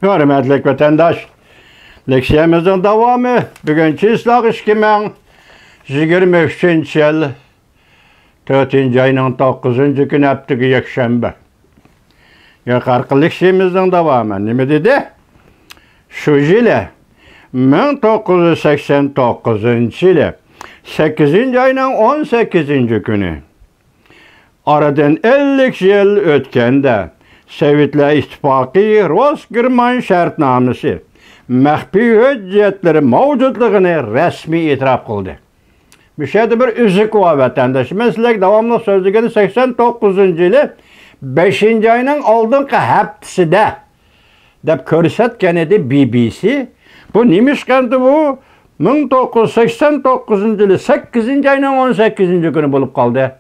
Hürmetlik vatandaş, leksiyemizin devamı bugünkü ıslak 2023 yıl 4. ayının 9. günü heptiki yakşembe. Yukarı leksiyemizin devamı ne dedi? Şu ile 1989 yılı 8. ayının 18. günü aradan 50 yıl ötkende Sovetler İttifakı Rosgerman şartnamesi məxfi hüccetleri mevcutluğunu resmi itiraf kıldı. Bir şeyde bir üzük var vatandaş. Mesela devamlı sözlüğünü 89. yılı 5. ayının aldığın haftasında dep körsetken edi BBC. Bu nimişkendi bu 1989 yılı 8. ayının 18. günü bulup kaldı.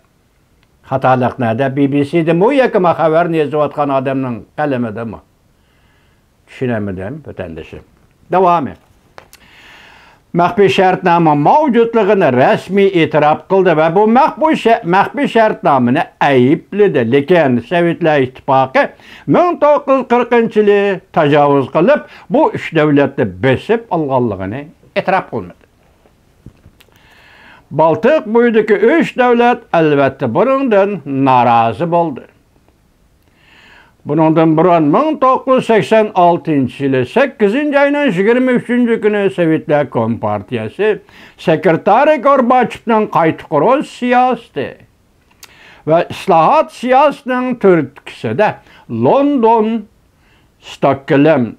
Hatalık nerede? BBC'de bu yakıma haber niye yazıvatkan adamın kalemede mi? Düşünemedim vatandaşım. Devam et. Məxfi şartname mevcutluğunu resmi itiraf kıldı ve bu məxfi şartnamını ayıpladı. Lekin Sovetler İttifakı 1940 yılı tecavüz kılıp bu üç devleti besip alğanlığını itiraf kılmadı. Baltık boyudaki üç devlet elbette bundan narazı oldu. Bundan burun 1986 yılı 8. ayının 23. günü Sovetler Kompartiyası Sekretari Gorbaçov'un qayta quruş siyaseti ve islahat siyasetinin türküsü de London, Stockholm,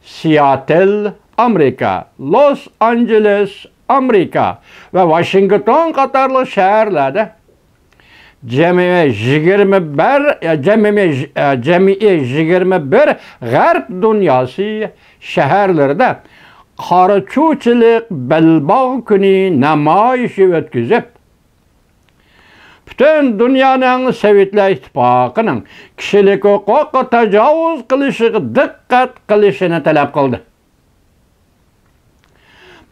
Seattle, Amerika, Los Angeles, Amerika ve Washington katarlı şehirlerde cemiye 21 Garp dünyası şehirlerde Karaçuçilik belbağ günü namayışı ötküzüp bütün dünyanın Sovetler İttifakı'nın kişilik hukuku tecavüz kılışı dikkat kılışını talep kıldı.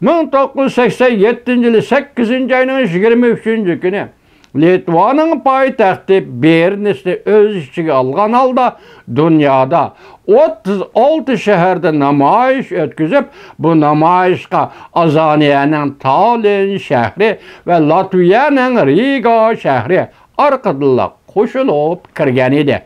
1987 yılı 8. ayının 23. günü Litva'nın payitahtı Bernis'te öz içine algan halda dünyada 36 şehirde namayış ötküzüp bu namayışka Azaniye'nin Tallinn şehri ve Latvia'nın Riga şehri arkadılla koşulup kirgen idi.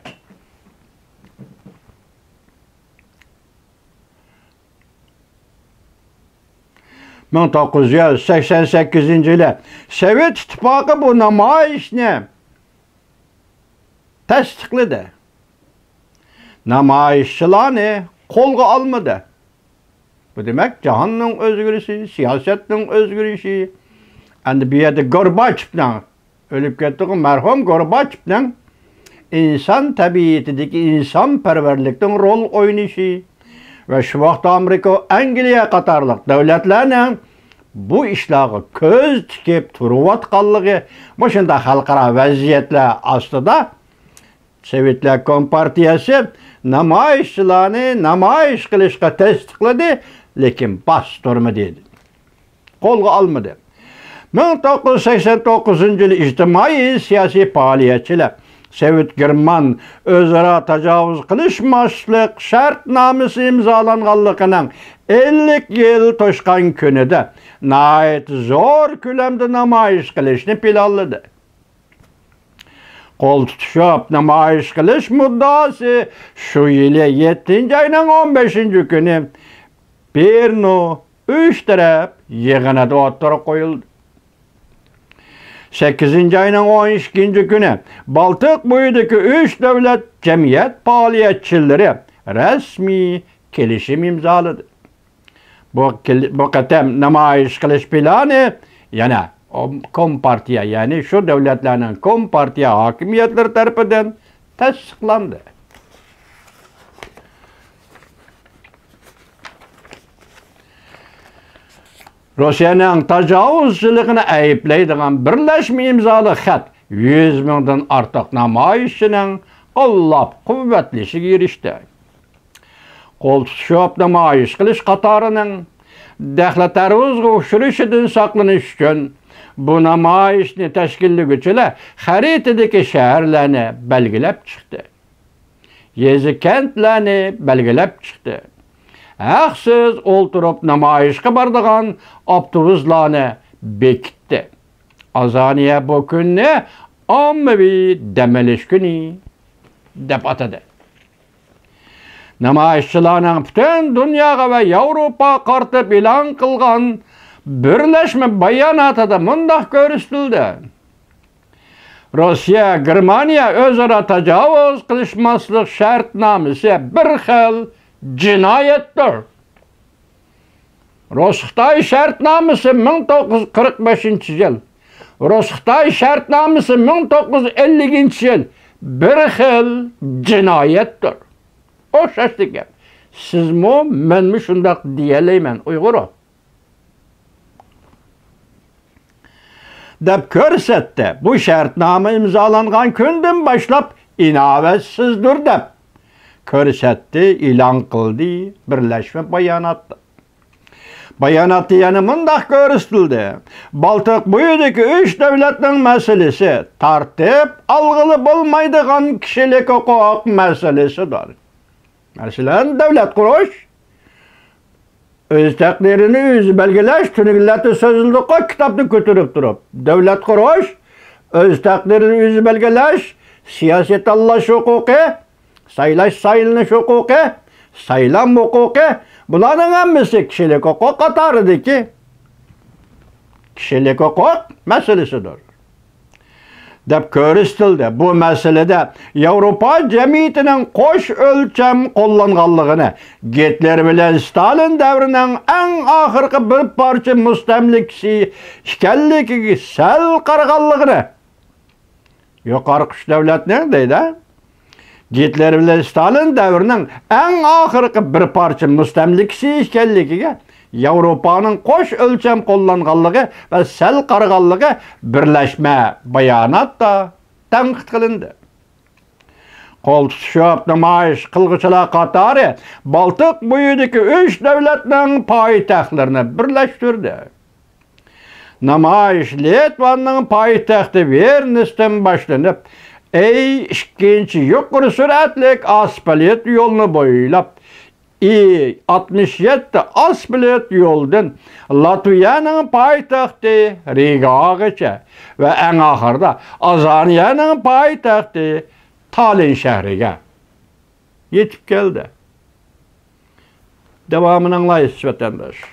...1988 yılı Sovet İttifakı bu namayişini tasdikledi. Namayişçilerini kolga almadı. Bu demek cihanın özgürlüğü, siyasetin özgürlüğü. Yani bir yerde Gorbaçov'la ölüp gittiği merhum Gorbaçov'la insan tabiatındaki insanperverlikten rol oynayışı ve şu vaxt Amerika, Angliya qatarlıq devletlerinin bu işleri köz tikip turuvatqanlığı bu şunda xalqara vaziyetler aslında Sovetler Kompartiyası namayışçılarını namayış qilishga tasdiqladi, lekin bastırma dedi. Qo'lga almadı. 1989 yılı ictimai siyasi faaliyetçiler Sovet German özara tecavüz kılışmaşlık şartnamesi imzalanğanlığının 50 yıl toşkan günüde nayet zor külemde namayış kılışını planladı. Kol tutuşup namayış kılış muddası şu yılı 7. ayının 15. günü üç taraf yığınada oturup koyuldu. 8. ayının 12. günü Baltık boyudaki 3 devlet cemiyet faaliyetçileri resmi kelişim imzaladı. Bu katem namayış kılış planı yani Kompartiya yani şu devletlerin Kompartiya hakimiyetleri tarafından tasdiklandı. Rusya'nın tecavüzçülüğünü ayıplaydıgan birleşme imzalı xat 100 mindən artıq namayişçinin qollap kuvvetlisi girişti. Qol tutuşup namayış qilish qatarının daxli terörist uçuruşidan saqlanish üçün bu namayişni teşkilligüçüler haritadaki şehirlerini belgilep çıktı. Yezi kentlerini belgilep çıktı. haqsiz olturup namayışqa bardigan avtobuslarni bekitdi. Azaniya bu günni ommaviy demelish kuni deb atadı. Namayışçılarning butun dunyoga va Yevropa qartib e'lon qilgan birlashma bayonotida mundaq ko'rsatildi. Rossiya, Germaniya o'zaro tajovuz qilishmaslik shartnomasi bir xil jinoyatdir. Rus-Xitoy shartnomasi 1945-yil, Rus-Xitoy shartnomasi 1950-yil bir xil jinoyatdir. O'xshashdi gap. Sizmi, menmi shundaq deyalayman, Uyg'ur deb ko'rsatdi. Bu shartnoma imzolangan kundan boshlab inovatsizdir deb ko'rsatdi, e'lon qildi birlashma bayonotda. Bayonotda yana mundaq ko'rsatildi. Baltiq bo'yidagi 3 davlatning masalasi tartib alg'ili bo'lmaydigan kishilik huquq masalasidir. Masalan, davlat qurish, o'z taqdirini o'zi belgilash, tunigilati so'zildiqqa kitobni ko'tarib turib, davlat qurish, o'z taqdirini o'zi belgilash, siyosat tanlash huquqi, saylanish huquqi, saylam huquqi, bularning hammasi kishilik huquq qatoridagi kishilik huquq masalasidir deb ko'rsatildi. Bu masalada Yevropa jamiyatining qo'sh o'lcham qo'llanganligini, Gitler bilan Stalin davrining eng oxirgi bir parcha mustamlikasi ekanligiga sal qaraganligini. Yuqorqi davlatning deydi, Gitler bilan Stalin davrining eng oxirgi bir parcha mustamlikasi ekanligiga Yevropaning qo'sh o'lcham qo'llanganligi va sal qaraganligi birlashma bayonotda tanqid qilindi. Qo'l tutishib namoyish qilg'uchilar qatori Baltiq bo'yidagi 3 davlatning poytaxtlarini birlashtirdi. Namoyish Litvaning poytaxti Vilniusdan boshlanib, ikkinchi yuqori sur'atlik asfalt yo'lini bo'ylab I-67 asfalt yo'ldan Latviyaning poytaxti Rigagacha va eng oxirida Azaniyaning poytaxti Tallinn shahriga yetib keldi. Davomini anglaysiz vatandosh.